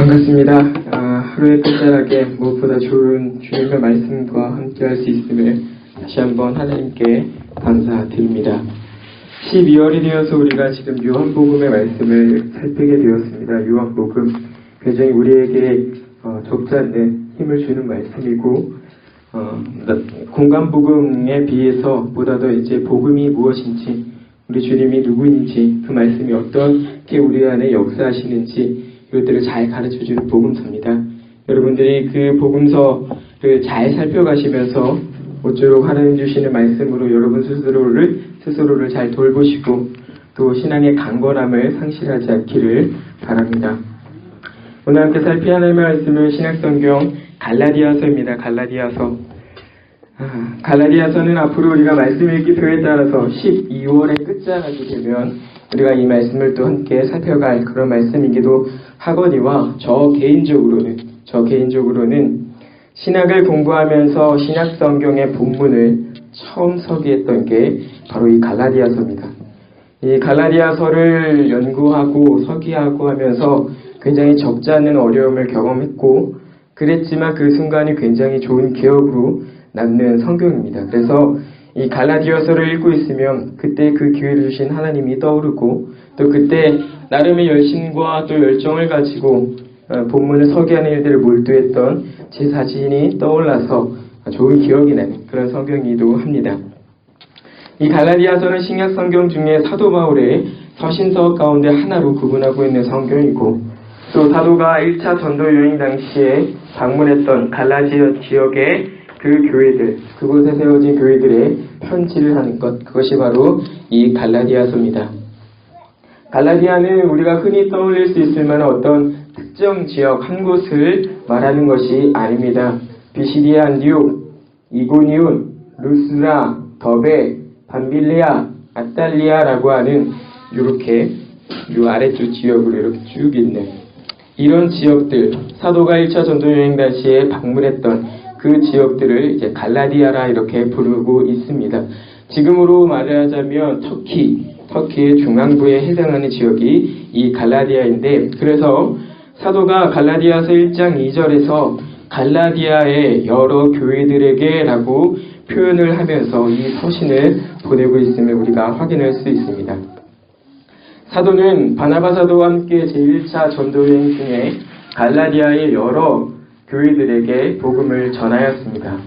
반갑습니다. 하루의 끝자락에 무엇보다 좋은 주님의 말씀과 함께할 수 있음을 다시 한번 하나님께 감사드립니다. 12월이 되어서 우리가 지금 요한복음의 말씀을 살피게 되었습니다. 요한복음 굉장히 우리에게 적지 않는 힘을 주는 말씀이고 공간복음에 비해서 보다도 이제 복음이 무엇인지, 우리 주님이 누구인지, 그 말씀이 어떻게 우리 안에 역사하시는지 이것들을 잘 가르쳐주는 복음서입니다. 여러분들이 그 복음서를 잘 살펴가시면서 모쪼록 하나님 주시는 말씀으로 여러분 스스로를 잘 돌보시고 또 신앙의 강건함을 상실하지 않기를 바랍니다. 오늘 함께 살필 하나님의 말씀은 신약성경 갈라디아서입니다. 갈라디아서는 앞으로 우리가 말씀 읽기 표에 따라서 12월의 끝자락이 되면 우리가 이 말씀을 또 함께 살펴갈 그런 말씀이기도 하거니와 저 개인적으로는 신학을 공부하면서 신약성경의 본문을 처음 서기했던 게 바로 이 갈라디아서입니다. 이 갈라디아서를 연구하고 서기하고 하면서 굉장히 적지 않은 어려움을 경험했고, 그랬지만 그 순간이 굉장히 좋은 기억으로 남는 성경입니다. 그래서 이 갈라디아서를 읽고 있으면 그때 그 기회를 주신 하나님이 떠오르고, 또 그때 나름의 열심과 또 열정을 가지고 본문을 서기하는 일들을 몰두했던 제 자신이 떠올라서 좋은 기억이 나는 그런 성경이기도 합니다. 이 갈라디아서는 신약 성경 중에 사도 바울의 서신서 가운데 하나로 구분하고 있는 성경이고, 또 사도가 1차 전도 여행 당시에 방문했던 갈라디아 지역의 그 교회들, 그곳에 세워진 교회들의 편지를 하는 것, 그것이 바로 이 갈라디아서입니다. 갈라디아는 우리가 흔히 떠올릴 수 있을 만한 어떤 특정 지역 한 곳을 말하는 것이 아닙니다. 비시디아 안디옥, 이고니온, 루스라, 더베, 밤빌리아, 아탈리아라고 하는 이렇게 이 아래쪽 지역으로 이렇게 쭉 있는 이런 지역들, 사도가 1차 전도 여행 당시에 방문했던 그 지역들을 이제 갈라디아라 이렇게 부르고 있습니다. 지금으로 말하자면 터키의 중앙부에 해당하는 지역이 이 갈라디아인데, 그래서 사도가 갈라디아서 1장 2절에서 갈라디아의 여러 교회들에게 라고 표현을 하면서 이 서신을 보내고 있음을 우리가 확인할 수 있습니다. 사도는 바나바 사도와 함께 제1차 전도여행 중에 갈라디아의 여러 교회들에게 복음을 전하였습니다.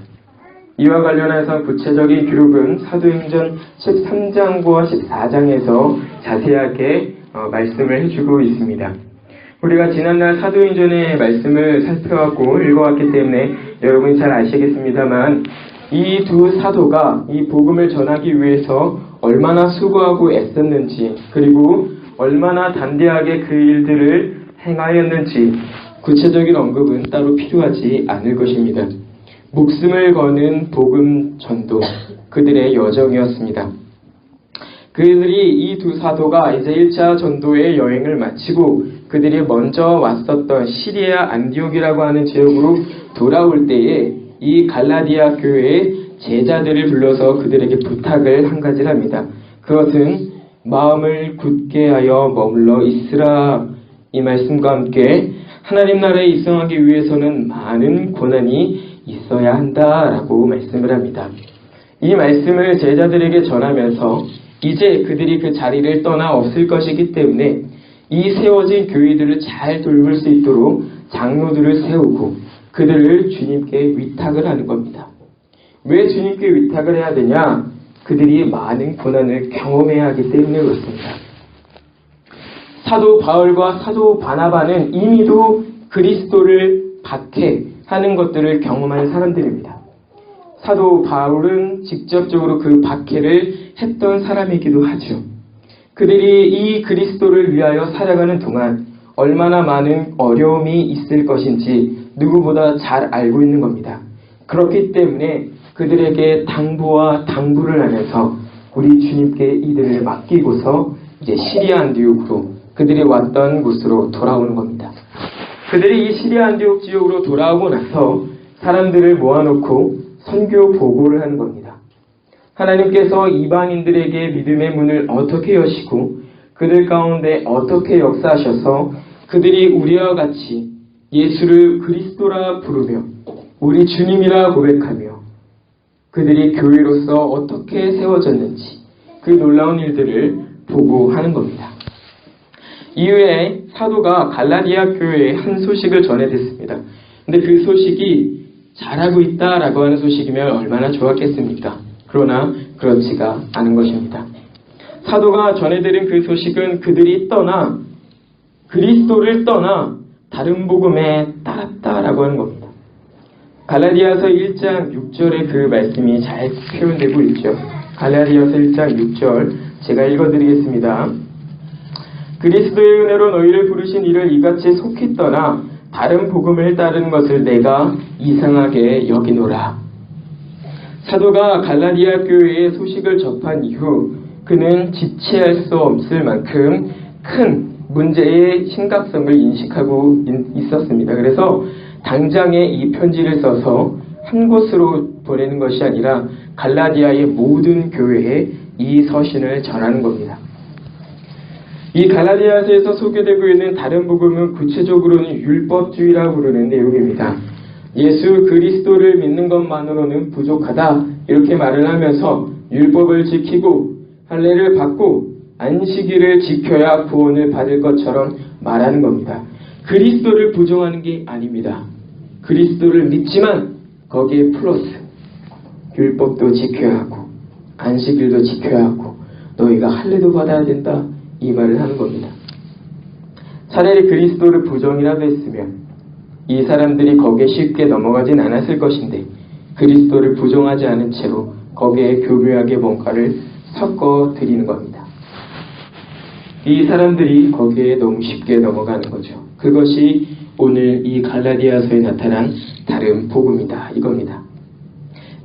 이와 관련해서 구체적인 기록은 사도행전 13장과 14장에서 자세하게 말씀을 해주고 있습니다. 우리가 지난날 사도행전의 말씀을 살펴왔고 읽어왔기 때문에 여러분이 잘 아시겠습니다만, 이 두 사도가 이 복음을 전하기 위해서 얼마나 수고하고 애썼는지, 그리고 얼마나 담대하게 그 일들을 행하였는지 구체적인 언급은 따로 필요하지 않을 것입니다. 목숨을 거는 복음 전도, 그들의 여정이었습니다. 그들이 이 두 사도가 이제 1차 전도의 여행을 마치고 그들이 먼저 왔었던 시리아 안디옥이라고 하는 지역으로 돌아올 때에 이 갈라디아 교회의 제자들을 불러서 그들에게 부탁을 한 가지를 합니다. 그것은 마음을 굳게 하여 머물러 있으라. 이 말씀과 함께 하나님 나라에 입성하기 위해서는 많은 고난이 있어야 한다라고 말씀을 합니다. 이 말씀을 제자들에게 전하면서 이제 그들이 그 자리를 떠나 없을 것이기 때문에 이 세워진 교회들을 잘 돌볼 수 있도록 장로들을 세우고 그들을 주님께 위탁을 하는 겁니다. 왜 주님께 위탁을 해야 되냐? 그들이 많은 고난을 경험해야 하기 때문에 그렇습니다. 사도 바울과 사도 바나바는 이미도 그리스도를 박해하는 것들을 경험한 사람들입니다. 사도 바울은 직접적으로 그 박해를 했던 사람이기도 하죠. 그들이 이 그리스도를 위하여 살아가는 동안 얼마나 많은 어려움이 있을 것인지 누구보다 잘 알고 있는 겁니다. 그렇기 때문에 그들에게 당부와 당부를 하면서 우리 주님께 이들을 맡기고서 이제 시리아 안디옥으로 그들이 왔던 곳으로 돌아오는 겁니다. 그들이 이 시리아 안디옥 지역으로 돌아오고 나서 사람들을 모아놓고 선교 보고를 하는 겁니다. 하나님께서 이방인들에게 믿음의 문을 어떻게 여시고 그들 가운데 어떻게 역사하셔서 그들이 우리와 같이 예수를 그리스도라 부르며 우리 주님이라 고백하며 그들이 교회로서 어떻게 세워졌는지 그 놀라운 일들을 보고하는 겁니다. 이후에 사도가 갈라디아 교회에 한 소식을 전해 듣습니다. 근데 그 소식이 잘하고 있다라고 하는 소식이면 얼마나 좋았겠습니까? 그러나 그렇지가 않은 것입니다. 사도가 전해들은 그 소식은 그들이 떠나 그리스도를 떠나 다른 복음에 따랐다라고 하는 겁니다. 갈라디아서 1장 6절에 그 말씀이 잘 표현되고 있죠. 갈라디아서 1장 6절 제가 읽어드리겠습니다. 그리스도의 은혜로 너희를 부르신 이를 이같이 속히 떠나 다른 복음을 따르는 것을 내가 이상하게 여기노라. 사도가 갈라디아 교회의 소식을 접한 이후 그는 지체할 수 없을 만큼 큰 문제의 심각성을 인식하고 있었습니다. 그래서 당장에 이 편지를 써서 한 곳으로 보내는 것이 아니라 갈라디아의 모든 교회에 이 서신을 전하는 겁니다. 이 갈라디아서에서 소개되고 있는 다른 복음은 구체적으로는 율법주의라고 부르는 내용입니다. 예수 그리스도를 믿는 것만으로는 부족하다 이렇게 말을 하면서 율법을 지키고 할례를 받고 안식일을 지켜야 구원을 받을 것처럼 말하는 겁니다. 그리스도를 부정하는 게 아닙니다. 그리스도를 믿지만 거기에 플러스 율법도 지켜야 하고 안식일도 지켜야 하고 너희가 할례도 받아야 된다 이 말을 하는 겁니다. 차라리 그리스도를 부정이라도 했으면 이 사람들이 거기에 쉽게 넘어가진 않았을 것인데 그리스도를 부정하지 않은 채로 거기에 교묘하게 뭔가를 섞어 드리는 겁니다. 이 사람들이 거기에 너무 쉽게 넘어가는 거죠. 그것이 오늘 이 갈라디아서에 나타난 다른 복음이다 이겁니다.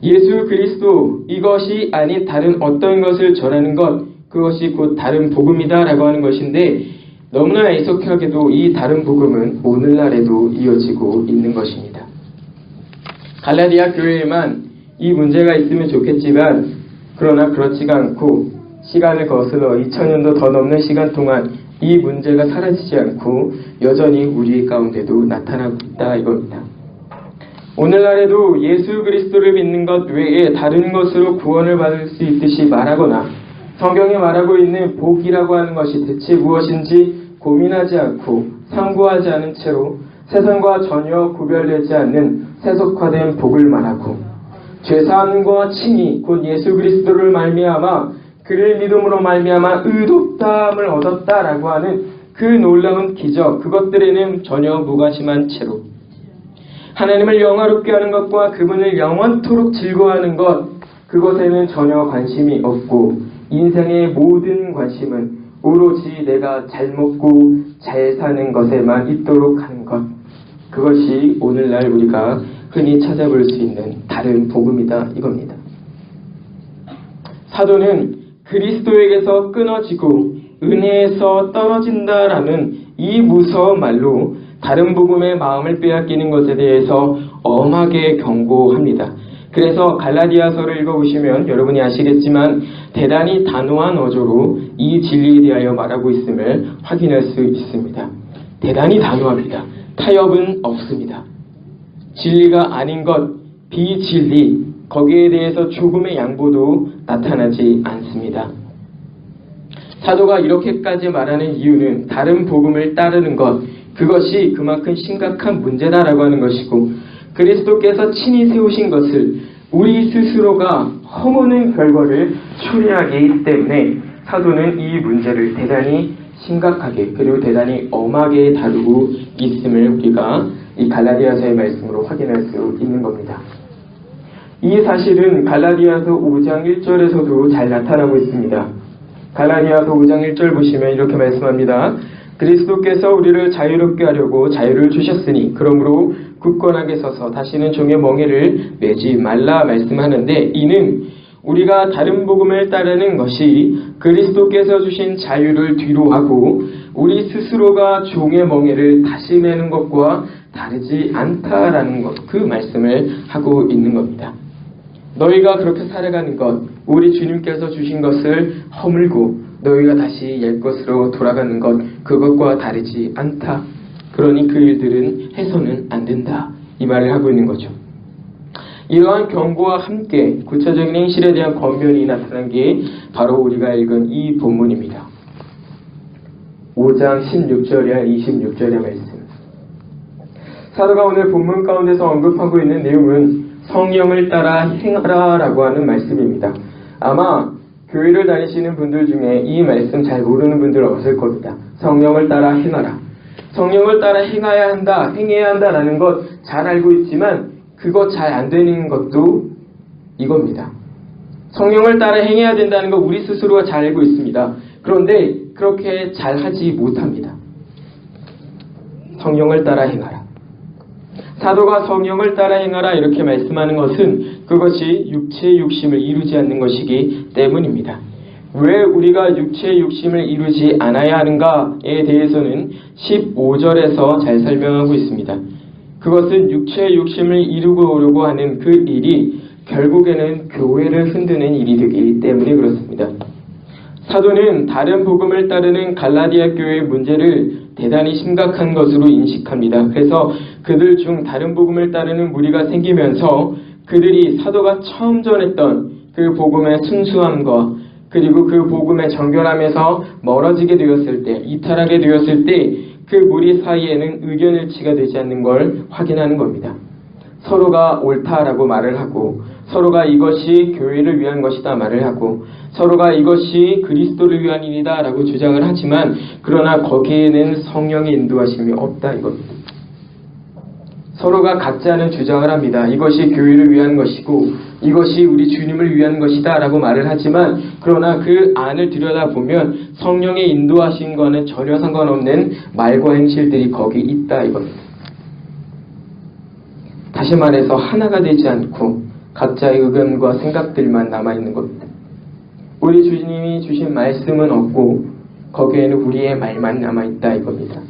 예수 그리스도 이것이 아닌 다른 어떤 것을 전하는 것 그것이 곧 다른 복음이다 라고 하는 것인데 너무나 애석하게도 이 다른 복음은 오늘날에도 이어지고 있는 것입니다. 갈라디아 교회에만 이 문제가 있으면 좋겠지만 그러나 그렇지가 않고 시간을 거슬러 2000년도 더 넘는 시간 동안 이 문제가 사라지지 않고 여전히 우리 가운데도 나타나고 있다 이겁니다. 오늘날에도 예수 그리스도를 믿는 것 외에 다른 것으로 구원을 받을 수 있듯이 말하거나 성경에 말하고 있는 복이라고 하는 것이 대체 무엇인지 고민하지 않고 상고하지 않은 채로 세상과 전혀 구별되지 않는 세속화된 복을 말하고 죄사함과 칭의 곧 예수 그리스도를 말미암아 그를 믿음으로 말미암아 의롭다함을 얻었다라고 하는 그 놀라운 기적 그것들에는 전혀 무관심한 채로 하나님을 영화롭게 하는 것과 그분을 영원토록 즐거워하는 것 그것에는 전혀 관심이 없고 인생의 모든 관심은 오로지 내가 잘 먹고 잘 사는 것에만 있도록 하는 것 그것이 오늘날 우리가 흔히 찾아볼 수 있는 다른 복음이다 이겁니다. 사도는 그리스도에게서 끊어지고 은혜에서 떨어진다라는 이 무서운 말로 다른 복음의 마음을 빼앗기는 것에 대해서 엄하게 경고합니다. 그래서 갈라디아서를 읽어보시면 여러분이 아시겠지만 대단히 단호한 어조로 이 진리에 대하여 말하고 있음을 확인할 수 있습니다. 대단히 단호합니다. 타협은 없습니다. 진리가 아닌 것, 비진리, 거기에 대해서 조금의 양보도 나타나지 않습니다. 사도가 이렇게까지 말하는 이유는 다른 복음을 따르는 것, 그것이 그만큼 심각한 문제다라고 하는 것이고 그리스도께서 친히 세우신 것을 우리 스스로가 허무는 결과를 초래하기 때문에 사도는 이 문제를 대단히 심각하게 그리고 대단히 엄하게 다루고 있음을 우리가 이 갈라디아서의 말씀으로 확인할 수 있는 겁니다. 이 사실은 갈라디아서 5장 1절에서도 잘 나타나고 있습니다. 갈라디아서 5장 1절 보시면 이렇게 말씀합니다. 그리스도께서 우리를 자유롭게 하려고 자유를 주셨으니 그러므로 굳건하게 서서 다시는 종의 멍에를 매지 말라 말씀하는데 이는 우리가 다른 복음을 따르는 것이 그리스도께서 주신 자유를 뒤로하고 우리 스스로가 종의 멍에를 다시 매는 것과 다르지 않다라는 것, 그 말씀을 하고 있는 겁니다. 너희가 그렇게 살아가는 것, 우리 주님께서 주신 것을 허물고 너희가 다시 옛것으로 돌아가는 것, 그것과 다르지 않다. 그러니 그 일들은 해서는 안 된다. 이 말을 하고 있는 거죠. 이러한 경고와 함께 구체적인 행실에 대한 권면이 나타난 게 바로 우리가 읽은 이 본문입니다. 5장 16절이야 26절의 말씀. 사도가 오늘 본문 가운데서 언급하고 있는 내용은 성령을 따라 행하라 라고 하는 말씀입니다. 아마 교회를 다니시는 분들 중에 이 말씀 잘 모르는 분들 없을 겁니다. 성령을 따라 행하라. 성령을 따라 행해야 한다, 행해야 한다라는 것 잘 알고 있지만 그거 잘 안 되는 것도 이겁니다. 성령을 따라 행해야 된다는 거 우리 스스로가 잘 알고 있습니다. 그런데 그렇게 잘 하지 못합니다. 성령을 따라 행하라. 사도가 성령을 따라 행하라 이렇게 말씀하는 것은 그것이 육체의 욕심을 이루지 않는 것이기 때문입니다. 왜 우리가 육체의 욕심을 이루지 않아야 하는가에 대해서는 15절에서 잘 설명하고 있습니다. 그것은 육체의 욕심을 이루고 오려고 하는 그 일이 결국에는 교회를 흔드는 일이 되기 때문에 그렇습니다. 사도는 다른 복음을 따르는 갈라디아 교회의 문제를 대단히 심각한 것으로 인식합니다. 그래서 그들 중 다른 복음을 따르는 무리가 생기면서 그들이 사도가 처음 전했던 그 복음의 순수함과 그리고 그 복음의 정결함에서 멀어지게 되었을 때, 이탈하게 되었을 때 그 무리 사이에는 의견일치가 되지 않는 걸 확인하는 겁니다. 서로가 옳다라고 말을 하고 서로가 이것이 교회를 위한 것이다 말을 하고 서로가 이것이 그리스도를 위한 일이다 라고 주장을 하지만 그러나 거기에는 성령의 인도하심이 없다 이겁니다. 서로가 각자는 주장을 합니다. 이것이 교회를 위한 것이고 이것이 우리 주님을 위한 것이다 라고 말을 하지만 그러나 그 안을 들여다보면 성령의 인도하심과는 전혀 상관없는 말과 행실들이 거기 있다 이겁니다. 다시 말해서 하나가 되지 않고 각자의 의견과 생각들만 남아있는 겁니다. 우리 주님이 주신 말씀은 없고 거기에는 우리의 말만 남아있다 이겁니다.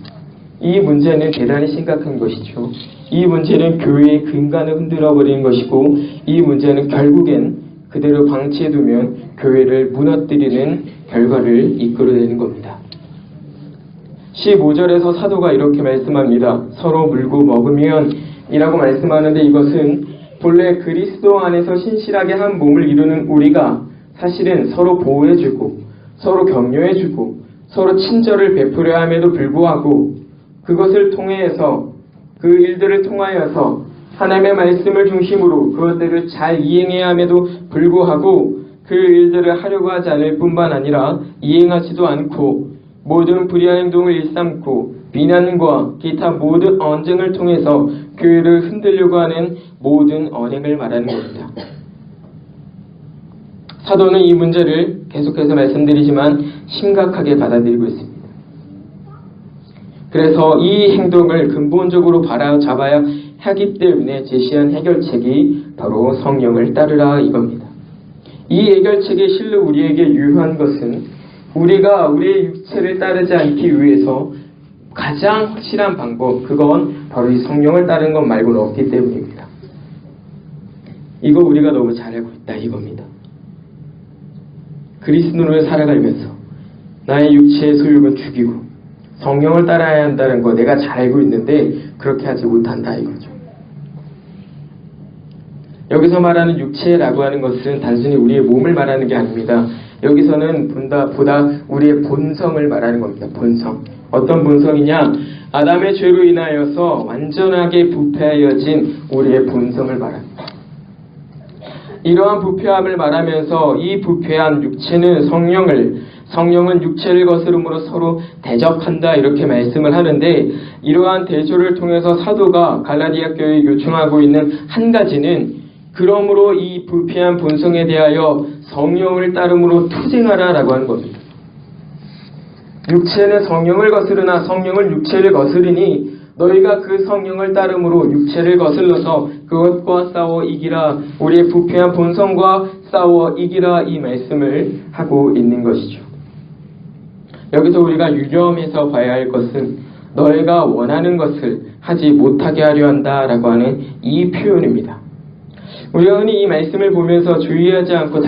이 문제는 대단히 심각한 것이죠. 이 문제는 교회의 근간을 흔들어버리는 것이고 이 문제는 결국엔 그대로 방치해두면 교회를 무너뜨리는 결과를 이끌어내는 겁니다. 15절에서 사도가 이렇게 말씀합니다. 서로 물고 먹으면 이라고 말씀하는데 이것은 본래 그리스도 안에서 신실하게 한 몸을 이루는 우리가 사실은 서로 보호해주고 서로 격려해주고 서로 친절을 베풀어야 함에도 불구하고 그것을 통해서 그 일들을 통하여서 하나님의 말씀을 중심으로 그것들을 잘 이행해야 함에도 불구하고 그 일들을 하려고 하지 않을 뿐만 아니라 이행하지도 않고 모든 불의한 행동을 일삼고 비난과 기타 모든 언쟁을 통해서 교회를 흔들려고 하는 모든 언행을 말하는 겁니다. 사도는 이 문제를 계속해서 말씀드리지만 심각하게 받아들이고 있습니다. 그래서 이 행동을 근본적으로 바로잡아야 하기 때문에 제시한 해결책이 바로 성령을 따르라 이겁니다. 이 해결책이 실로 우리에게 유효한 것은 우리가 우리의 육체를 따르지 않기 위해서 가장 확실한 방법, 그건 바로 이 성령을 따르는 것 말고는 없기 때문입니다. 이거 우리가 너무 잘 알고 있다 이겁니다. 그리스도를 살아가면서 나의 육체의 소욕은 죽이고 성령을 따라야 한다는 거 내가 잘 알고 있는데 그렇게 하지 못한다 이거죠. 여기서 말하는 육체라고 하는 것은 단순히 우리의 몸을 말하는 게 아닙니다. 여기서는 보다 우리의 본성을 말하는 겁니다. 본성. 어떤 본성이냐? 아담의 죄로 인하여서 완전하게 부패하여진 우리의 본성을 말합니다. 이러한 부패함을 말하면서 이 부패한 육체는 성령은 육체를 거스름으로 서로 대적한다 이렇게 말씀을 하는데 이러한 대조를 통해서 사도가 갈라디아 교회에 요청하고 있는 한 가지는 그러므로 이 부패한 본성에 대하여 성령을 따름으로 투쟁하라 라고 하는 겁니다. 육체는 성령을 거스르나 성령은 육체를 거스르니 너희가 그 성령을 따름으로 육체를 거슬러서 그것과 싸워 이기라. 우리의 부패한 본성과 싸워 이기라 이 말씀을 하고 있는 것이죠. 여기서 우리가 유념해서 봐야 할 것은 너희가 원하는 것을 하지 못하게 하려 한다라고 하는 이 표현입니다. 우리가 흔히 이 말씀을 보면서 주의하지 않고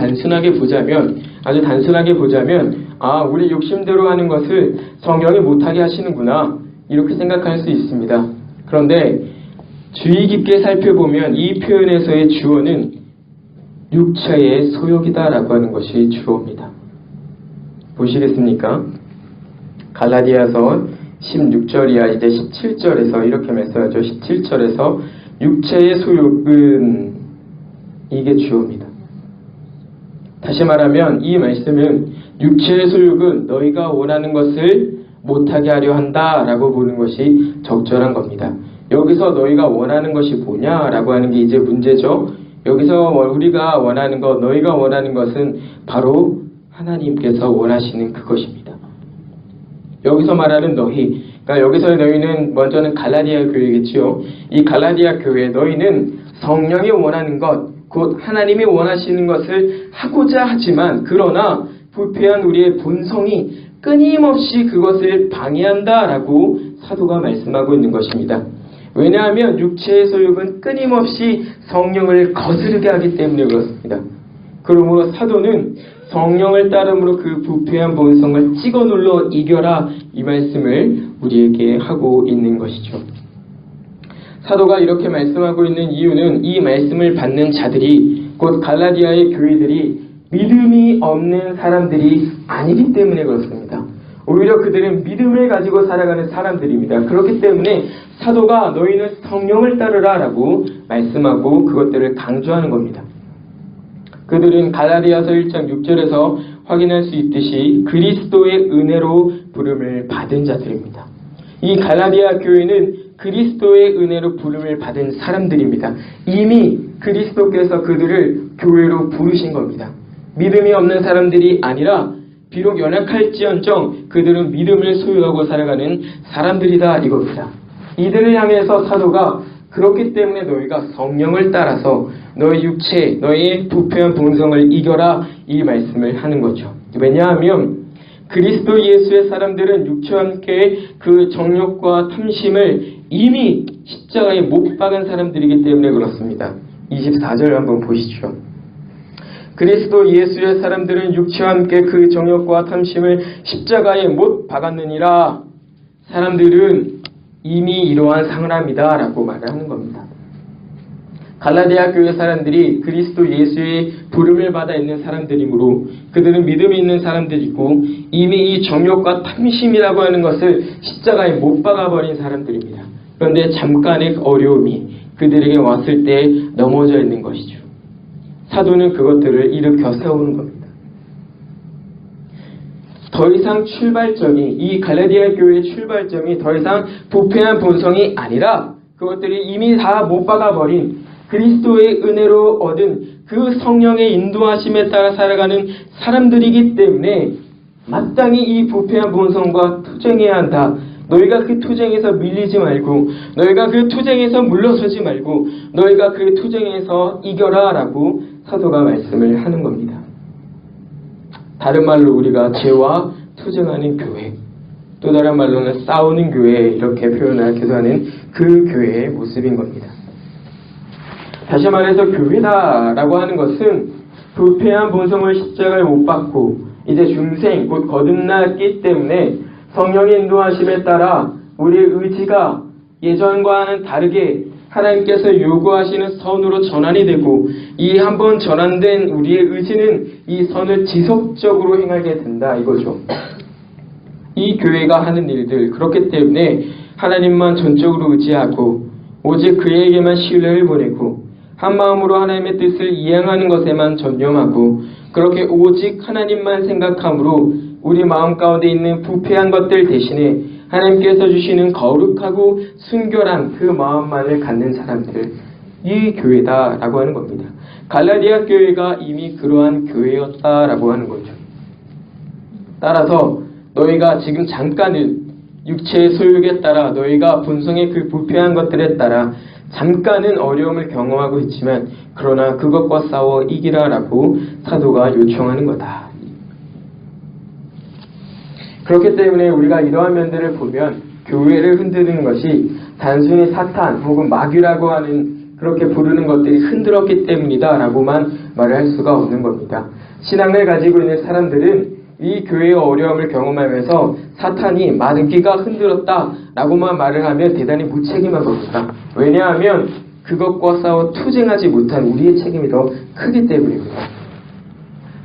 아주 단순하게 보자면 우리 욕심대로 하는 것을 성령이 못하게 하시는구나. 이렇게 생각할 수 있습니다. 그런데 주의 깊게 살펴보면 이 표현에서의 주어는 육체의 소욕이다라고 하는 것이 주어입니다. 보시겠습니까? 갈라디아서 16절 이하 이제 17절에서 이렇게 말씀하죠. 17절에서 육체의 소욕은 이게 주어입니다. 다시 말하면 이 말씀은 육체의 소욕은 너희가 원하는 것을 못하게 하려 한다라고 보는 것이 적절한 겁니다. 여기서 너희가 원하는 것이 뭐냐라고 하는 게 이제 문제죠. 여기서 우리가 원하는 것, 너희가 원하는 것은 바로 하나님께서 원하시는 그것입니다. 여기서 말하는 너희, 그러니까 여기서의 너희는 먼저는 갈라디아 교회겠지요. 이 갈라디아 교회 너희는 성령이 원하는 것, 곧 하나님이 원하시는 것을 하고자 하지만 그러나 부패한 우리의 본성이 끊임없이 그것을 방해한다라고 사도가 말씀하고 있는 것입니다. 왜냐하면 육체의 소욕은 끊임없이 성령을 거스르게 하기 때문에 그렇습니다. 그러므로 사도는 성령을 따름으로 그 부패한 본성을 찍어 눌러 이겨라 이 말씀을 우리에게 하고 있는 것이죠. 사도가 이렇게 말씀하고 있는 이유는 이 말씀을 받는 자들이 곧 갈라디아의 교회들이 믿음이 없는 사람들이 아니기 때문에 그렇습니다. 오히려 그들은 믿음을 가지고 살아가는 사람들입니다. 그렇기 때문에 사도가 너희는 성령을 따르라 라고 말씀하고 그것들을 강조하는 겁니다. 그들은 갈라디아서 1장 6절에서 확인할 수 있듯이 그리스도의 은혜로 부름을 받은 자들입니다. 이 갈라디아 교회는 그리스도의 은혜로 부름을 받은 사람들입니다. 이미 그리스도께서 그들을 교회로 부르신 겁니다. 믿음이 없는 사람들이 아니라 비록 연약할지언정 그들은 믿음을 소유하고 살아가는 사람들이다 이겁니다. 이들을 향해서 사도가 그렇기 때문에 너희가 성령을 따라서 너희 육체, 너희의 부패한 본성을 이겨라 이 말씀을 하는 거죠. 왜냐하면 그리스도 예수의 사람들은 육체와 함께 그 정욕과 탐심을 이미 십자가에 못 박은 사람들이기 때문에 그렇습니다. 24절 한번 보시죠. 그리스도 예수의 사람들은 육체와 함께 그 정욕과 탐심을 십자가에 못 박았느니라. 사람들은 이미 이러한 사람이다 라고 말을 하는 겁니다. 갈라디아 교회 사람들이 그리스도 예수의 부름을 받아 있는 사람들이므로 그들은 믿음이 있는 사람들이고 이미 이 정욕과 탐심이라고 하는 것을 십자가에 못 박아버린 사람들입니다. 그런데 잠깐의 어려움이 그들에게 왔을 때 넘어져 있는 것이죠. 사도는 그것들을 일으켜 세우는 겁니다. 더 이상 출발점이 이 갈라디아 교회의 출발점이 더 이상 부패한 본성이 아니라 그것들이 이미 다 못 박아버린 그리스도의 은혜로 얻은 그 성령의 인도하심에 따라 살아가는 사람들이기 때문에 마땅히 이 부패한 본성과 투쟁해야 한다. 너희가 그 투쟁에서 밀리지 말고 너희가 그 투쟁에서 물러서지 말고 너희가 그 투쟁에서 이겨라 라고 사도가 말씀을 하는 겁니다. 다른 말로 우리가 죄와 투쟁하는 교회, 또 다른 말로는 싸우는 교회 이렇게 표현하기도 하는 그 교회의 모습인 겁니다. 다시 말해서 교회다라고 하는 것은 부패한 본성을 십자가에 못 박고 이제 중생 곧 거듭났기 때문에 성령의 인도하심에 따라 우리의 의지가 예전과는 다르게 하나님께서 요구하시는 선으로 전환이 되고 이 한번 전환된 우리의 의지는 이 선을 지속적으로 행하게 된다 이거죠. 이 교회가 하는 일들 그렇기 때문에 하나님만 전적으로 의지하고 오직 그에게만 신뢰를 보내고 한 마음으로 하나님의 뜻을 이행하는 것에만 전념하고 그렇게 오직 하나님만 생각함으로 우리 마음 가운데 있는 부패한 것들 대신에 하나님께서 주시는 거룩하고 순결한 그 마음만을 갖는 사람들 이 교회다라고 하는 겁니다. 갈라디아 교회가 이미 그러한 교회였다라고 하는 거죠. 따라서 너희가 지금 잠깐은 육체의 소욕에 따라 너희가 본성의 그 부패한 것들에 따라 잠깐은 어려움을 경험하고 있지만 그러나 그것과 싸워 이기라라고 사도가 요청하는 거다. 그렇기 때문에 우리가 이러한 면들을 보면 교회를 흔드는 것이 단순히 사탄 혹은 마귀라고 하는 그렇게 부르는 것들이 흔들었기 때문이다 라고만 말을 할 수가 없는 겁니다. 신앙을 가지고 있는 사람들은 이 교회의 어려움을 경험하면서 사탄이 마귀가 흔들었다라고만 말을 하면 대단히 무책임한 겁니다. 왜냐하면 그것과 싸워 투쟁하지 못한 우리의 책임이 더 크기 때문입니다.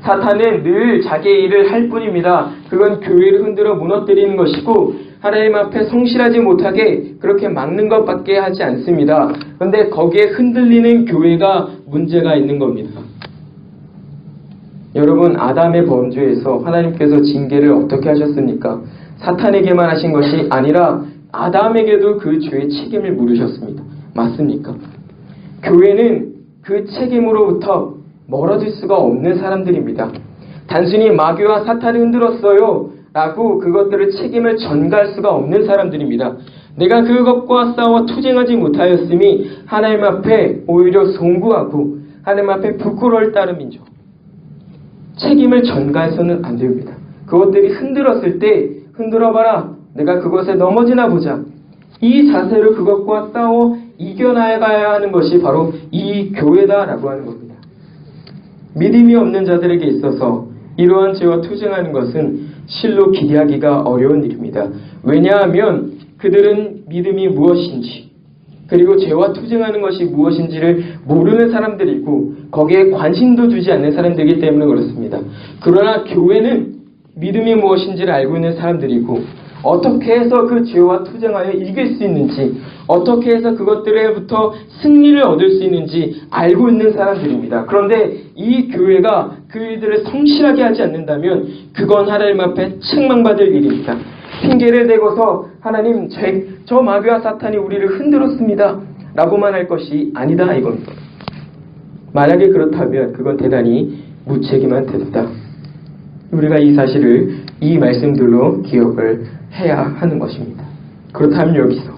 사탄은 늘 자기의 일을 할 뿐입니다. 그건 교회를 흔들어 무너뜨리는 것이고 하나님 앞에 성실하지 못하게 그렇게 막는 것밖에 하지 않습니다. 그런데 거기에 흔들리는 교회가 문제가 있는 겁니다. 여러분, 아담의 범죄에서 하나님께서 징계를 어떻게 하셨습니까? 사탄에게만 하신 것이 아니라 아담에게도 그 죄의 책임을 물으셨습니다. 맞습니까? 교회는 그 책임으로부터 멀어질 수가 없는 사람들입니다. 단순히 마귀와 사탄이 흔들었어요 라고 그것들을 책임을 전가할 수가 없는 사람들입니다. 내가 그것과 싸워 투쟁하지 못하였음이 하나님 앞에 오히려 송구하고 하나님 앞에 부끄러울 따름이죠. 책임을 전가해서는 안 됩니다. 그것들이 흔들었을 때 흔들어봐라. 내가 그것에 넘어지나 보자. 이 자세로 그것과 싸워 이겨나가야 하는 것이 바로 이 교회다라고 하는 겁니다. 믿음이 없는 자들에게 있어서 이러한 죄와 투쟁하는 것은 실로 기대하기가 어려운 일입니다. 왜냐하면 그들은 믿음이 무엇인지 그리고 죄와 투쟁하는 것이 무엇인지를 모르는 사람들이고 거기에 관심도 두지 않는 사람들이기 때문에 그렇습니다. 그러나 교회는 믿음이 무엇인지를 알고 있는 사람들이고 어떻게 해서 그 죄와 투쟁하여 이길 수 있는지 어떻게 해서 그것들로부터 승리를 얻을 수 있는지 알고 있는 사람들입니다. 그런데 이 교회가 그 일들을 성실하게 하지 않는다면 그건 하나님 앞에 책망받을 일입니다. 핑계를 대고서 하나님 저 마귀와 사탄이 우리를 흔들었습니다 라고만 할 것이 아니다 이겁니다. 만약에 그렇다면 그건 대단히 무책임한 태도다. 우리가 이 사실을 이 말씀들로 기억을 해야 하는 것입니다. 그렇다면 여기서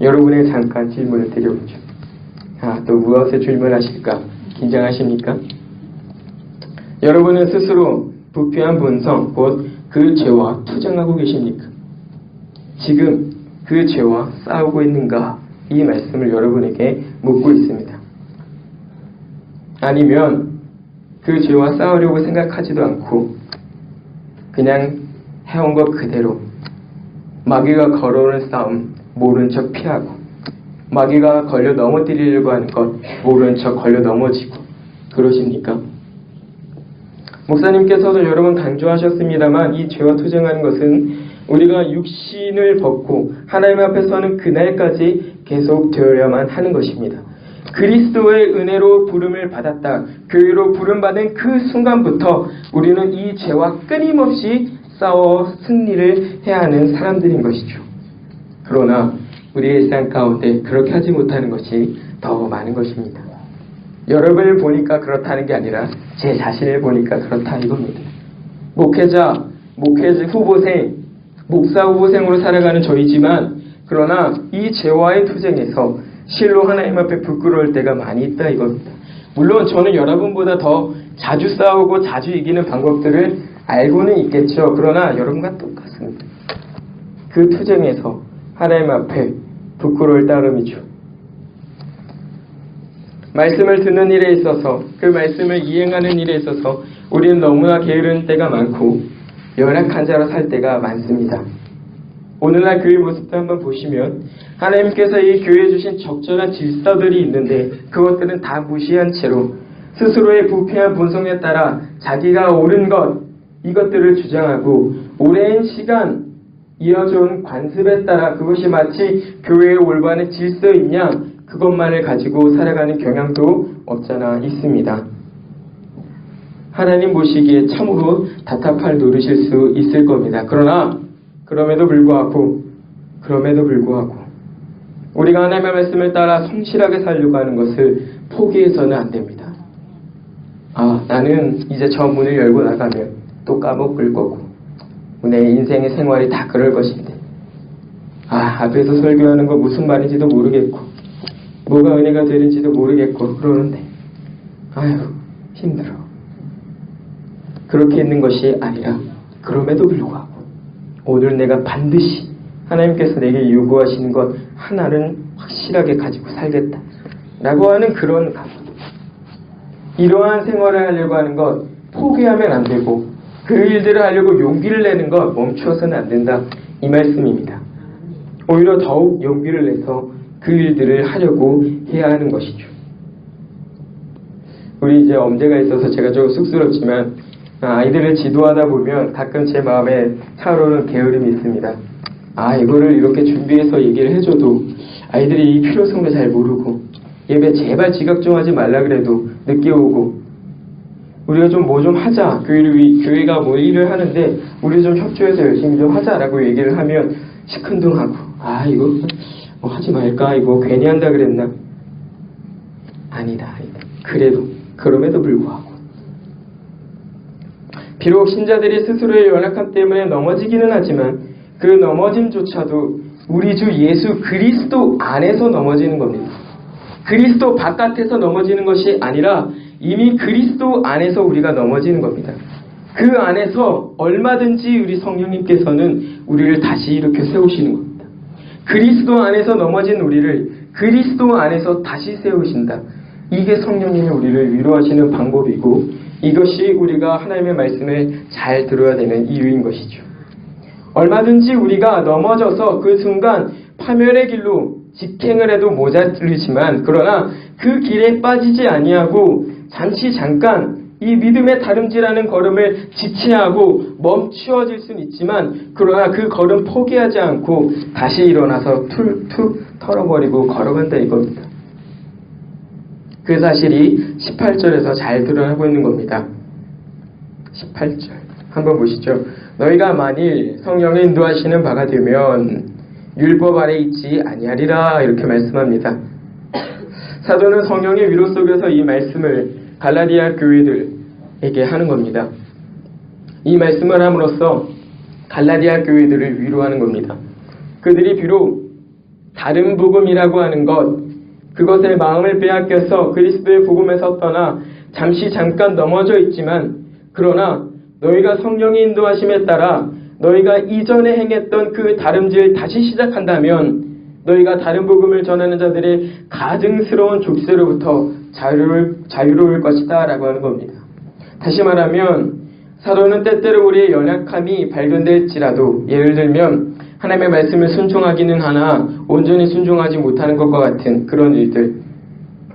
여러분의 잠깐 질문을 드려보죠. 또 무엇에 질문하실까? 긴장하십니까? 여러분은 스스로 부패한 본성, 곧 그 죄와 투쟁하고 계십니까? 지금 그 죄와 싸우고 있는가? 이 말씀을 여러분에게 묻고 있습니다. 아니면 그 죄와 싸우려고 생각하지도 않고 그냥 해온 것 그대로 마귀가 걸어오는 싸움 모른 척 피하고 마귀가 걸려 넘어뜨리려고 하는 것 모른 척 걸려 넘어지고 그러십니까? 목사님께서도 여러 번 강조하셨습니다만 이 죄와 투쟁하는 것은 우리가 육신을 벗고 하나님 앞에 서는 그날까지 계속되어야만 하는 것입니다. 그리스도의 은혜로 부름을 받았다. 교회로 부름받은 그 순간부터 우리는 이 죄와 끊임없이 싸워 승리를 해야 하는 사람들인 것이죠. 그러나 우리의 일상 가운데 그렇게 하지 못하는 것이 더 많은 것입니다. 여러분을 보니까 그렇다는 게 아니라 제 자신을 보니까 그렇다 이겁니다. 목회자 후보생, 목사 후보생으로 살아가는 저이지만 그러나 이 죄와의 투쟁에서 실로 하나님 앞에 부끄러울 때가 많이 있다 이겁니다. 물론 저는 여러분보다 더 자주 싸우고 자주 이기는 방법들을 알고는 있겠죠. 그러나 여러분과 똑같습니다. 그 투쟁에서 하나님 앞에 부끄러울 따름이죠. 말씀을 듣는 일에 있어서 그 말씀을 이행하는 일에 있어서 우리는 너무나 게으른 때가 많고 열악한 자로 살 때가 많습니다. 오늘날 교회 모습도 한번 보시면 하나님께서 이 교회에 주신 적절한 질서들이 있는데 그것들은 다 무시한 채로 스스로의 부패한 본성에 따라 자기가 옳은 것 이것들을 주장하고 오랜 시간 이어져온 관습에 따라 그것이 마치 교회의 올바른 질서인 양 그것만을 가지고 살아가는 경향도 없잖아 있습니다. 하나님 보시기에 참으로 답답할 노릇일 수 있을 겁니다. 그러나 그럼에도 불구하고 우리가 하나님의 말씀을 따라 성실하게 살려고 하는 것을 포기해서는 안 됩니다. 나는 이제 저 문을 열고 나가면 또 까먹을 거고 내 인생의 생활이 다 그럴 것인데 앞에서 설교하는 거 무슨 말인지도 모르겠고 뭐가 은혜가 되는지도 모르겠고 그러는데 힘들어. 그렇게 있는 것이 아니라 그럼에도 불구하고 오늘 내가 반드시 하나님께서 내게 요구하시는 것 하나는 확실하게 가지고 살겠다 라고 하는 그런 각오. 이러한 생활을 하려고 하는 것 포기하면 안 되고 그 일들을 하려고 용기를 내는 것 멈추어서는 안 된다. 이 말씀입니다. 오히려 더욱 용기를 내서 그 일들을 하려고 해야 하는 것이죠. 우리 이제 엄제가 있어서 제가 좀 쑥스럽지만 아이들을 지도하다 보면 가끔 제 마음에 차오르는 게으름이 있습니다. 이거를 이렇게 준비해서 얘기를 해줘도 아이들이 이 필요성도 잘 모르고 예배 제발 지각 좀 하지 말라 그래도 늦게 오고 우리가 좀 뭐 좀 하자. 교회가 뭐 일을 하는데 우리 좀 협조해서 열심히 좀 하자라고 얘기를 하면 시큰둥하고 이거 뭐 하지 말까 이거 괜히 한다 그랬나? 아니다. 그럼에도 불구하고 비록 신자들이 스스로의 연약함 때문에 넘어지기는 하지만 그 넘어짐조차도 우리 주 예수 그리스도 안에서 넘어지는 겁니다. 그리스도 바깥에서 넘어지는 것이 아니라 이미 그리스도 안에서 우리가 넘어지는 겁니다. 그 안에서 얼마든지 우리 성령님께서는 우리를 다시 일으켜 세우시는 겁니다. 그리스도 안에서 넘어진 우리를 그리스도 안에서 다시 세우신다. 이게 성령님이 우리를 위로하시는 방법이고 이것이 우리가 하나님의 말씀을 잘 들어야 되는 이유인 것이죠. 얼마든지 우리가 넘어져서 그 순간 파멸의 길로 직행을 해도 모자르지만 그러나 그 길에 빠지지 아니하고 잠깐 이 믿음의 다름질하는 걸음을 지체하고 멈추어질 수는 있지만 그러나 그 걸음 포기하지 않고 다시 일어나서 툭툭 털어버리고 걸어간다 이겁니다. 그 사실이 18절에서 잘 드러나고 있는 겁니다. 18절 한번 보시죠. 너희가 만일 성령의 인도하시는 바가 되면 율법 아래 있지 아니하리라 이렇게 말씀합니다. 사도는 성령의 위로 속에서 이 말씀을 갈라디아 교회들에게 하는 겁니다. 이 말씀을 함으로써 갈라디아 교회들을 위로하는 겁니다. 그들이 비록 다른 복음이라고 하는 그것에 마음을 빼앗겨서 그리스도의 복음에서 떠나 잠깐 넘어져 있지만 그러나 너희가 성령의 인도하심에 따라 너희가 이전에 행했던 그 다름질 다시 시작한다면 너희가 다른 복음을 전하는 자들의 가증스러운 족쇄로부터 자유로울 것이다 라고 하는 겁니다. 다시 말하면 사도는 때때로 우리의 연약함이 발견될지라도 예를 들면 하나님의 말씀을 순종하기는 하나 온전히 순종하지 못하는 것과 같은 그런 일들,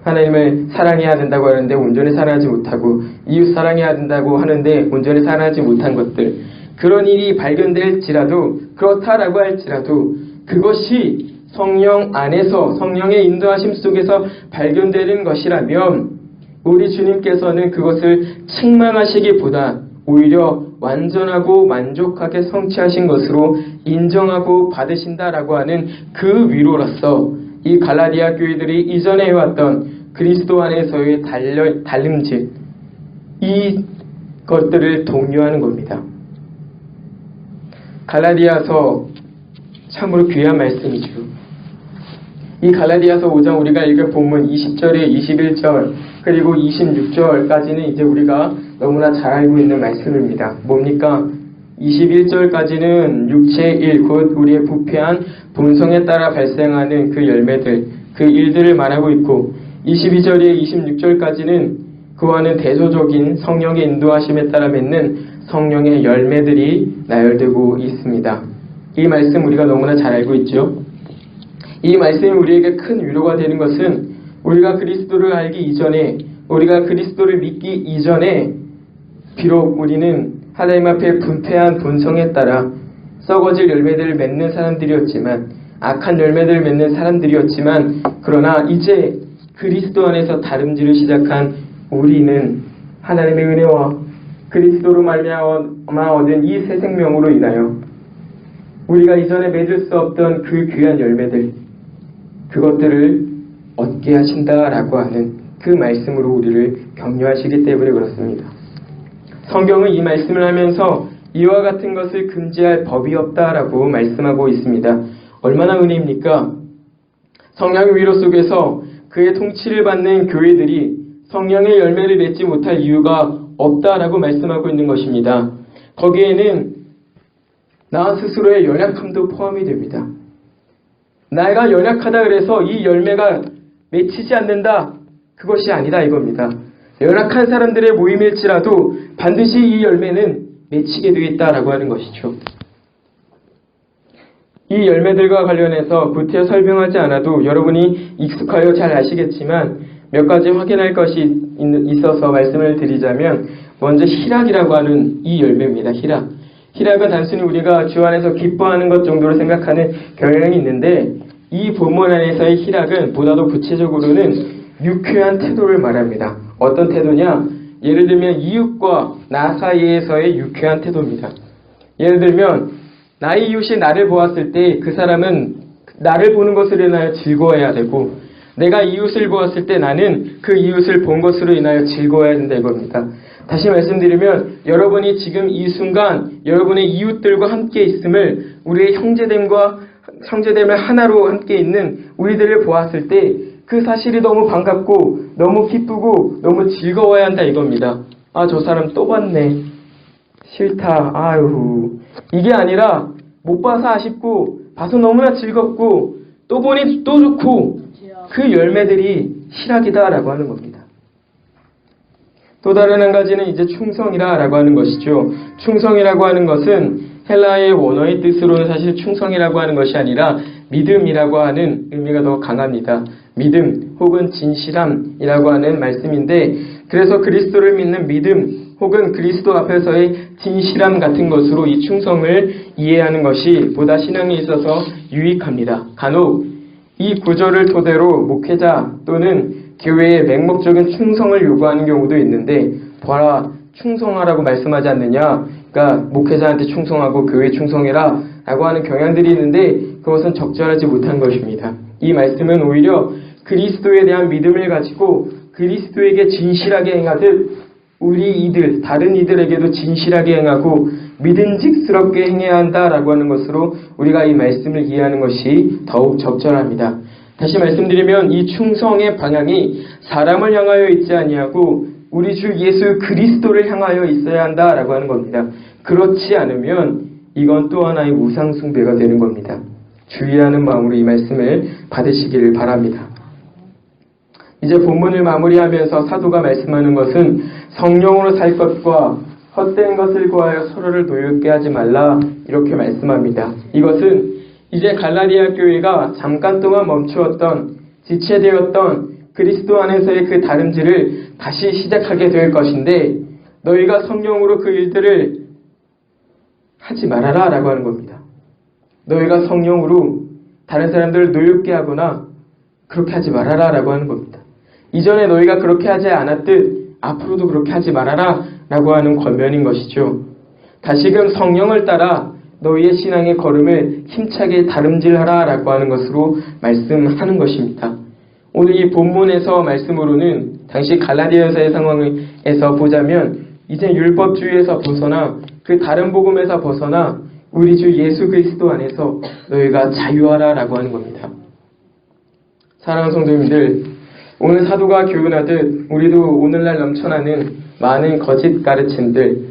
하나님을 사랑해야 된다고 하는데 온전히 사랑하지 못하고 이웃 사랑해야 된다고 하는데 온전히 사랑하지 못한 것들, 그런 일이 발견될지라도 그렇다라고 할지라도 그것이 성령 안에서 성령의 인도하심 속에서 발견되는 것이라면 우리 주님께서는 그것을 책망하시기보다 오히려 완전하고 만족하게 성취하신 것으로 인정하고 받으신다라고 하는 그 위로로서 이 갈라디아 교회들이 이전에 해왔던 그리스도 안에서의 달림질 이 것들을 독려하는 겁니다. 갈라디아서 참으로 귀한 말씀이죠. 이 갈라디아서 5장 우리가 읽은 본문 20절에 21절 그리고 26절까지는 이제 우리가 너무나 잘 알고 있는 말씀입니다. 뭡니까? 21절까지는 육체의 일, 곧 우리의 부패한 본성에 따라 발생하는 그 열매들, 그 일들을 말하고 있고 22절에 26절까지는 그와는 대조적인 성령의 인도하심에 따라 맺는 성령의 열매들이 나열되고 있습니다. 이 말씀 우리가 너무나 잘 알고 있죠. 이 말씀이 우리에게 큰 위로가 되는 것은 우리가 그리스도를 알기 이전에, 우리가 그리스도를 믿기 이전에 비록 우리는 하나님 앞에 분패한 본성에 따라 썩어질 열매들을 맺는 사람들이었지만, 악한 열매들을 맺는 사람들이었지만, 그러나 이제 그리스도 안에서 다름질을 시작한 우리는 하나님의 은혜와 그리스도로 말미암아 얻은 이 새 생명으로 인하여 우리가 이전에 맺을 수 없던 그 귀한 열매들, 그것들을 얻게 하신다라고 하는 그 말씀으로 우리를 격려하시기 때문에 그렇습니다. 성경은 이 말씀을 하면서 이와 같은 것을 금지할 법이 없다라고 말씀하고 있습니다. 얼마나 은혜입니까? 성령의 위로 속에서 그의 통치를 받는 교회들이 성령의 열매를 맺지 못할 이유가 없다라고 말씀하고 있는 것입니다. 거기에는 나 스스로의 연약함도 포함이 됩니다. 내가 연약하다 그래서 이 열매가 맺히지 않는다, 그것이 아니다 이겁니다. 연약한 사람들의 모임일지라도 반드시 이 열매는 맺히게 되어 있다라고 하는 것이죠. 이 열매들과 관련해서 구태여 설명하지 않아도 여러분이 익숙하여 잘 아시겠지만 몇 가지 확인할 것이 있어서 말씀을 드리자면 먼저 희락이라고 하는 이 열매입니다. 희락은 단순히 우리가 주 안에서 기뻐하는 것 정도로 생각하는 경향이 있는데 이 본문 안에서의 희락은 보다도 구체적으로는 유쾌한 태도를 말합니다. 어떤 태도냐? 예를 들면 이웃과 나 사이에서의 유쾌한 태도입니다. 예를 들면 나의 이웃이 나를 보았을 때 그 사람은 나를 보는 것으로 인하여 즐거워해야 되고 내가 이웃을 보았을 때 나는 그 이웃을 본 것으로 인하여 즐거워해야 된다 이겁니다. 다시 말씀드리면 여러분이 지금 이 순간 여러분의 이웃들과 함께 있음을 우리의 형제됨을 하나로 함께 있는 우리들을 보았을 때 그 사실이 너무 반갑고 너무 기쁘고 너무 즐거워야 한다 이겁니다. 아, 저 사람 또 봤네. 싫다. 아유. 이게 아니라 못 봐서 아쉽고 봐서 너무나 즐겁고 또 보니 또 좋고 그 열매들이 희락이다라고 하는 겁니다. 또 다른 한 가지는 이제 충성이라고 하는 것이죠. 충성이라고 하는 것은 헬라의 원어의 뜻으로는 사실 충성이라고 하는 것이 아니라 믿음이라고 하는 의미가 더 강합니다. 믿음 혹은 진실함이라고 하는 말씀인데 그래서 그리스도를 믿는 믿음 혹은 그리스도 앞에서의 진실함 같은 것으로 이 충성을 이해하는 것이 보다 신앙에 있어서 유익합니다. 간혹 이 구절을 토대로 목회자 또는 교회에 맹목적인 충성을 요구하는 경우도 있는데 봐라 충성하라고 말씀하지 않느냐 그러니까 목회자한테 충성하고 교회에 충성해라 라고 하는 경향들이 있는데 그것은 적절하지 못한 것입니다. 이 말씀은 오히려 그리스도에 대한 믿음을 가지고 그리스도에게 진실하게 행하듯 다른 이들에게도 진실하게 행하고 믿음직스럽게 행해야 한다라고 하는 것으로 우리가 이 말씀을 이해하는 것이 더욱 적절합니다. 다시 말씀드리면 이 충성의 방향이 사람을 향하여 있지 아니하고 우리 주 예수 그리스도를 향하여 있어야 한다라고 하는 겁니다. 그렇지 않으면 이건 또 하나의 우상숭배가 되는 겁니다. 주의하는 마음으로 이 말씀을 받으시기를 바랍니다. 이제 본문을 마무리하면서 사도가 말씀하는 것은 성령으로 살 것과 헛된 것을 구하여 서로를 노엽게 하지 말라 이렇게 말씀합니다. 이것은 이제 갈라디아 교회가 잠깐 동안 멈추었던 지체되었던 그리스도 안에서의 그 다름질을 다시 시작하게 될 것인데 너희가 성령으로 그 일들을 하지 말아라 라고 하는 겁니다. 너희가 성령으로 다른 사람들을 노엽게 하거나 그렇게 하지 말아라 라고 하는 겁니다. 이전에 너희가 그렇게 하지 않았듯 앞으로도 그렇게 하지 말아라 라고 하는 권면인 것이죠. 다시금 성령을 따라 너희의 신앙의 걸음을 힘차게 다름질하라 라고 하는 것으로 말씀하는 것입니다. 오늘 이 본문에서 말씀으로는 당시 갈라디아서의 상황에서 보자면 이제 율법주의에서 벗어나 그 다른 복음에서 벗어나 우리 주 예수 그리스도 안에서 너희가 자유하라 라고 하는 겁니다. 사랑하는 성도님들, 오늘 사도가 교훈하듯 우리도 오늘날 넘쳐나는 많은 거짓 가르침들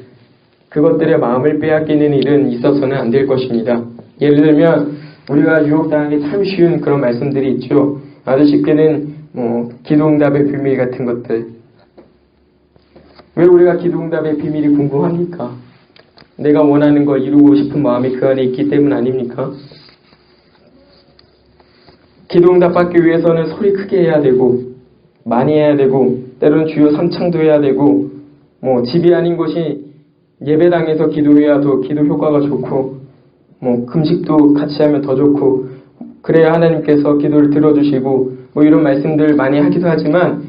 그것들의 마음을 빼앗기는 일은 있어서는 안 될 것입니다. 예를 들면 우리가 유혹당하기 참 쉬운 그런 말씀들이 있죠. 아주 쉽게는 기도응답의 비밀 같은 것들. 왜 우리가 기도응답의 비밀이 궁금합니까? 내가 원하는 걸 이루고 싶은 마음이 그 안에 있기 때문 아닙니까? 기도응답 받기 위해서는 소리 크게 해야 되고 많이 해야 되고 때로는 주요 삼창도 해야 되고 집이 아닌 곳이 예배당에서 기도해야 더 기도 효과가 좋고 금식도 같이 하면 더 좋고 그래야 하나님께서 기도를 들어주시고 이런 말씀들 많이 하기도 하지만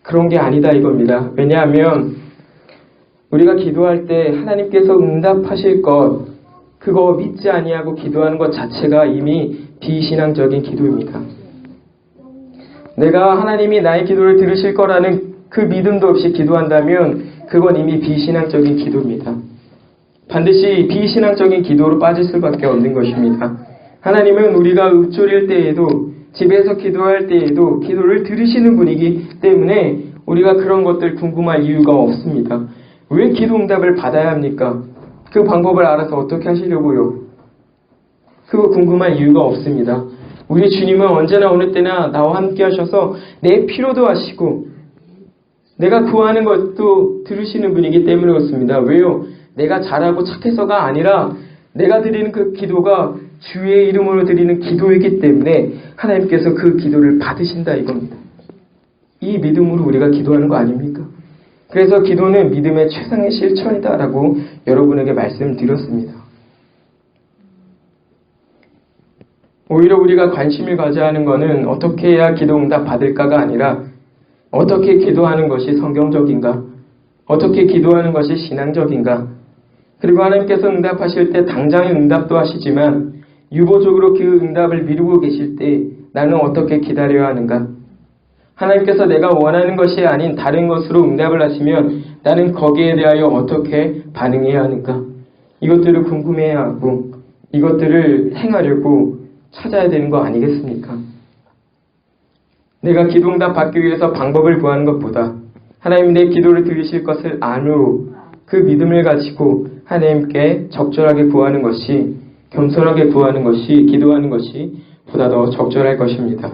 그런 게 아니다 이겁니다. 왜냐하면 우리가 기도할 때 하나님께서 응답하실 것 그거 믿지 아니하고 기도하는 것 자체가 이미 비신앙적인 기도입니다. 내가 하나님이 나의 기도를 들으실 거라는 그 믿음도 없이 기도한다면 그건 이미 비신앙적인 기도입니다. 반드시 비신앙적인 기도로 빠질 수밖에 없는 것입니다. 하나님은 우리가 읊조릴 때에도 집에서 기도할 때에도 기도를 들으시는 분이기 때문에 우리가 그런 것들 궁금할 이유가 없습니다. 왜 기도 응답을 받아야 합니까? 그 방법을 알아서 어떻게 하시려고요? 그거 궁금할 이유가 없습니다. 우리 주님은 언제나 어느 때나 나와 함께 하셔서 내 필요도 아시고 내가 구하는 것도 들으시는 분이기 때문에 그렇습니다. 왜요? 내가 잘하고 착해서가 아니라 내가 드리는 그 기도가 주의 이름으로 드리는 기도이기 때문에 하나님께서 그 기도를 받으신다 이겁니다. 이 믿음으로 우리가 기도하는 거 아닙니까? 그래서 기도는 믿음의 최상의 실천이다라고 여러분에게 말씀드렸습니다. 오히려 우리가 관심을 가져야 하는 것은 어떻게 해야 기도 응답 받을까가 아니라 어떻게 기도하는 것이 성경적인가? 어떻게 기도하는 것이 신앙적인가? 그리고 하나님께서 응답하실 때 당장의 응답도 하시지만 유보적으로 그 응답을 미루고 계실 때 나는 어떻게 기다려야 하는가? 하나님께서 내가 원하는 것이 아닌 다른 것으로 응답을 하시면 나는 거기에 대하여 어떻게 반응해야 하는가? 이것들을 궁금해야 하고 이것들을 행하려고 찾아야 되는 거 아니겠습니까? 내가 기도응답 받기 위해서 방법을 구하는 것보다 하나님 내 기도를 들으실 것을 안으로 그 믿음을 가지고 하나님께 적절하게 구하는 것이, 겸손하게 구하는 것이, 기도하는 것이 보다 더 적절할 것입니다.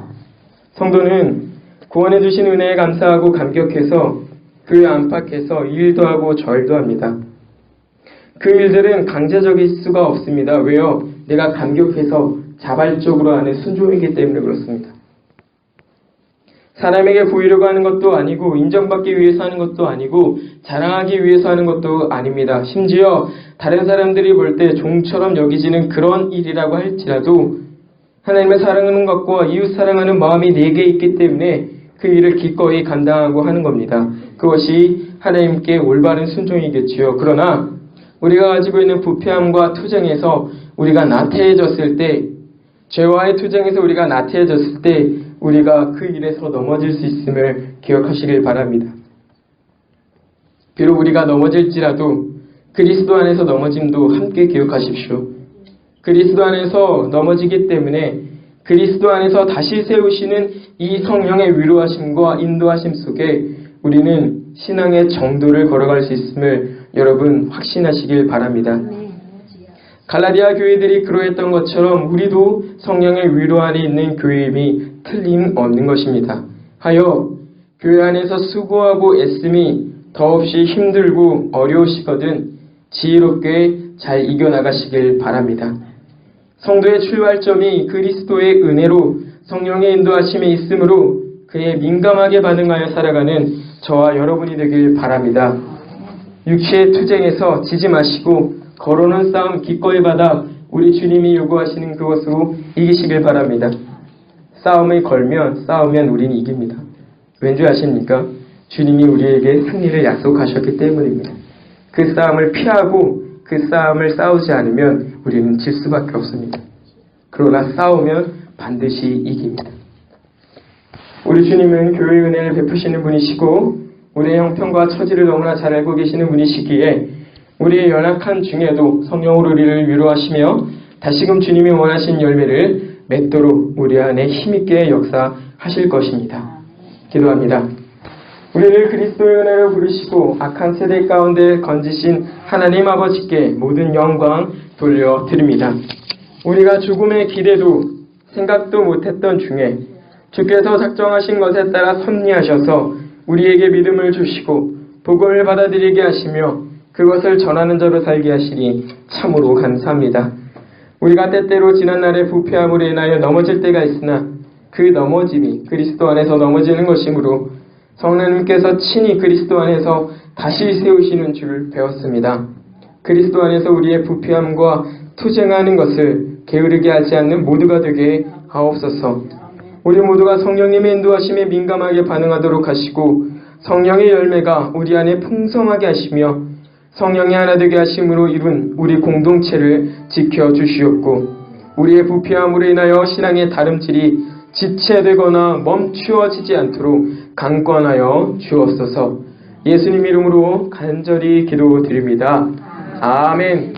성도는 구원해 주신 은혜에 감사하고 감격해서 그 안팎에서 일도 하고 절도 합니다. 그 일들은 강제적일 수가 없습니다. 왜요? 내가 감격해서 자발적으로 하는 순종이기 때문에 그렇습니다. 사람에게 보이려고 하는 것도 아니고 인정받기 위해서 하는 것도 아니고 자랑하기 위해서 하는 것도 아닙니다. 심지어 다른 사람들이 볼 때 종처럼 여기지는 그런 일이라고 할지라도 하나님을 사랑하는 것과 이웃 사랑하는 마음이 내게 있기 때문에 그 일을 기꺼이 감당하고 하는 겁니다. 그것이 하나님께 올바른 순종이겠지요. 그러나 우리가 가지고 있는 부패함과 투쟁에서 우리가 나태해졌을 때, 죄와의 투쟁에서 우리가 나태해졌을 때 우리가 그 일에서 넘어질 수 있음을 기억하시길 바랍니다. 비록 우리가 넘어질지라도 그리스도 안에서 넘어짐도 함께 기억하십시오. 그리스도 안에서 넘어지기 때문에 그리스도 안에서 다시 세우시는 이 성령의 위로하심과 인도하심 속에 우리는 신앙의 정도를 걸어갈 수 있음을 여러분 확신하시길 바랍니다. 갈라디아 교회들이 그러했던 것처럼 우리도 성령의 위로 안에 있는 교회임이 틀림없는 것입니다. 하여 교회 안에서 수고하고 애씀이 더없이 힘들고 어려우시거든 지혜롭게 잘 이겨나가시길 바랍니다. 성도의 출발점이 그리스도의 은혜로 성령의 인도하심에 있으므로 그에 민감하게 반응하여 살아가는 저와 여러분이 되길 바랍니다. 육체의 투쟁에서 지지 마시고 걸어놓은 싸움 기꺼이 받아 우리 주님이 요구하시는 그것으로 이기시길 바랍니다. 싸우면 우리는 이깁니다. 왠지 아십니까? 주님이 우리에게 승리를 약속하셨기 때문입니다. 그 싸움을 피하고 그 싸움을 싸우지 않으면 우리는 질 수밖에 없습니다. 그러나 싸우면 반드시 이깁니다. 우리 주님은 교회의 은혜를 베푸시는 분이시고 우리의 형편과 처지를 너무나 잘 알고 계시는 분이시기에 우리의 연약한 중에도 성령으로 우리를 위로하시며 다시금 주님이 원하신 열매를 맺도록 우리 안에 힘있게 역사하실 것입니다. 기도합니다. 우리를 그리스도의 은혜로 부르시고 악한 세대 가운데 건지신 하나님 아버지께 모든 영광 돌려드립니다. 우리가 죽음의 길에도 생각도 못했던 중에 주께서 작정하신 것에 따라 섭리하셔서 우리에게 믿음을 주시고 복음을 받아들이게 하시며 그것을 전하는 자로 살게 하시니 참으로 감사합니다. 우리가 때때로 지난날의 부패함으로 인하여 넘어질 때가 있으나 그 넘어짐이 그리스도 안에서 넘어지는 것이므로 성령님께서 친히 그리스도 안에서 다시 세우시는 줄 배웠습니다. 그리스도 안에서 우리의 부패함과 투쟁하는 것을 게으르게 하지 않는 모두가 되게 하옵소서. 우리 모두가 성령님의 인도하심에 민감하게 반응하도록 하시고 성령의 열매가 우리 안에 풍성하게 하시며 성령이 하나 되게 하심으로 이룬 우리 공동체를 지켜주시옵고 우리의 부패함으로 인하여 신앙의 다름질이 지체되거나 멈추어지지 않도록 강권하여 주옵소서. 예수님 이름으로 간절히 기도드립니다. 아멘.